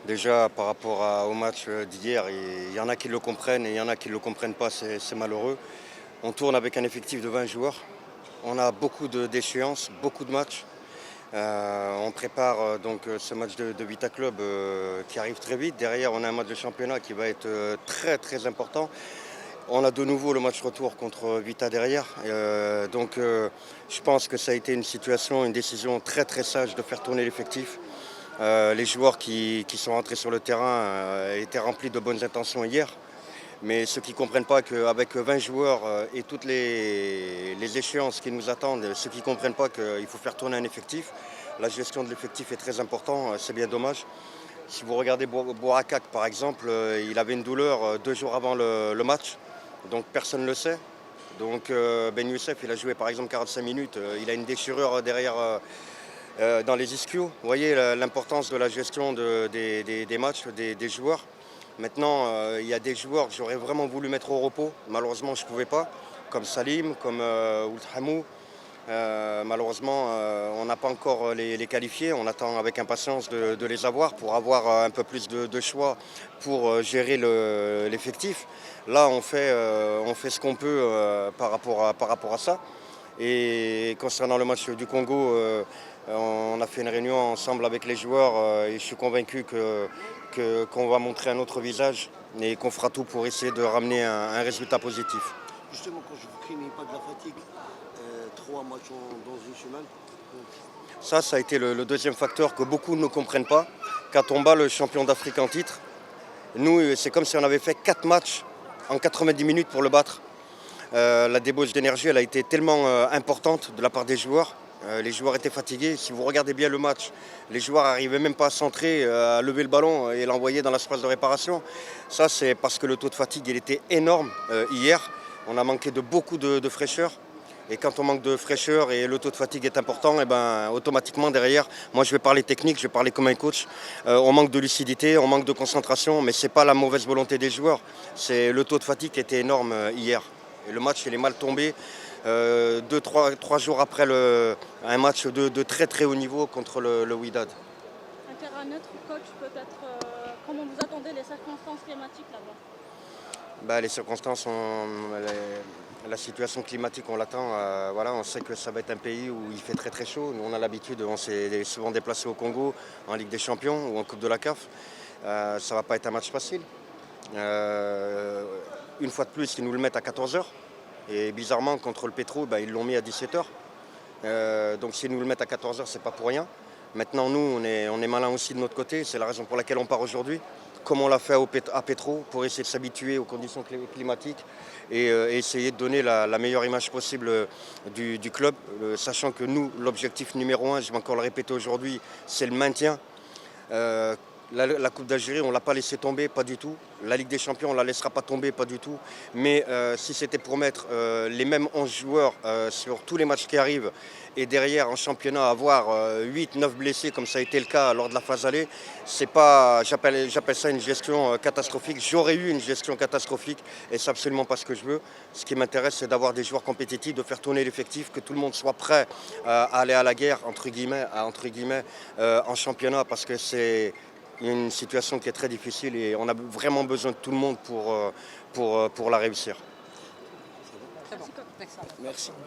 Déjà, par rapport au match d'hier, il y en a qui le comprennent et il y en a qui ne le comprennent pas, c'est malheureux. On tourne avec un effectif de 20 joueurs. On a beaucoup d'échéances, beaucoup de matchs. On prépare ce match de Vita Club qui arrive très vite. Derrière, on a un match de championnat qui va être très très important. On a de nouveau le match retour contre Vita derrière. Je pense que ça a été une décision très très sage de faire tourner l'effectif. Les joueurs qui sont rentrés sur le terrain étaient remplis de bonnes intentions hier. Mais ceux qui ne comprennent pas qu'avec 20 joueurs et toutes les échéances qui nous attendent, ceux qui ne comprennent pas qu'il faut faire tourner un effectif, la gestion de l'effectif est très importante, c'est bien dommage. Si vous regardez Bourakak par exemple, il avait une douleur 2 jours avant le match, donc personne ne le sait. Ben Youssef, il a joué par exemple 45 minutes, il a une déchirure derrière dans les ischios. Vous voyez l'importance de la gestion des matchs, des joueurs. Maintenant, il y a des joueurs que j'aurais vraiment voulu mettre au repos. Malheureusement, je ne pouvais pas, comme Salim, comme Ould Hamou. Malheureusement, on n'a pas encore les qualifiés. On attend avec impatience de les avoir pour avoir un peu plus de choix pour gérer l'effectif. Là, on fait ce qu'on peut par rapport à ça. Et concernant le match du Congo, on a fait une réunion ensemble avec les joueurs et je suis convaincu qu'on va montrer un autre visage et qu'on fera tout pour essayer de ramener un résultat positif. Justement, quand je ne vous craignez pas de la fatigue, 3 matchs dans une semaine. Ça a été le deuxième facteur que beaucoup ne comprennent pas. Quand on bat le champion d'Afrique en titre, nous, c'est comme si on avait fait 4 matchs en 90 minutes pour le battre. La débauche d'énergie, elle a été tellement importante de la part des joueurs. Les joueurs étaient fatigués. Si vous regardez bien le match, les joueurs n'arrivaient même pas à centrer, à lever le ballon et l'envoyer dans l'espace de réparation. Ça, c'est parce que le taux de fatigue, il était énorme hier. On a manqué de beaucoup de fraîcheur. Et quand on manque de fraîcheur et le taux de fatigue est important, et automatiquement derrière, moi je vais parler technique, je vais parler comme un coach, on manque de lucidité, on manque de concentration, mais ce n'est pas la mauvaise volonté des joueurs. C'est le taux de fatigue qui était énorme hier. Et le match, il est mal tombé. 3 jours après un match de très très haut niveau contre le Wydad. Un terrain neutre, coach, peut-être comment vous attendez les circonstances climatiques là-bas? Les circonstances, la situation climatique, on l'attend. On sait que ça va être un pays où il fait très très chaud. Nous, on a l'habitude, on s'est souvent déplacé au Congo, en Ligue des Champions ou en Coupe de la CAF. Ça ne va pas être un match facile. Une fois de plus, ils nous le mettent à 14h. Et bizarrement, contre le Petro, ils l'ont mis à 17h. Donc s'ils nous le mettent à 14h, c'est pas pour rien. Maintenant, nous, on est malin aussi de notre côté. C'est la raison pour laquelle on part aujourd'hui. Comme on l'a fait à Petro, pour essayer de s'habituer aux conditions climatiques et essayer de donner la meilleure image possible du club. Sachant que nous, l'objectif numéro 1, je vais encore le répéter aujourd'hui, c'est le maintien. La Coupe d'Algérie, on ne l'a pas laissé tomber, pas du tout. La Ligue des Champions, on ne la laissera pas tomber, pas du tout. Mais si c'était pour mettre les mêmes 11 joueurs sur tous les matchs qui arrivent et derrière en championnat avoir 8-9 blessés comme ça a été le cas lors de la phase aller, c'est pas, j'appelle ça une gestion catastrophique. J'aurais eu une gestion catastrophique et c'est absolument pas ce que je veux. Ce qui m'intéresse, c'est d'avoir des joueurs compétitifs, de faire tourner l'effectif, que tout le monde soit prêt à aller à la guerre, entre guillemets, en championnat parce que c'est une situation qui est très difficile et on a vraiment besoin de tout le monde pour la réussir. Merci.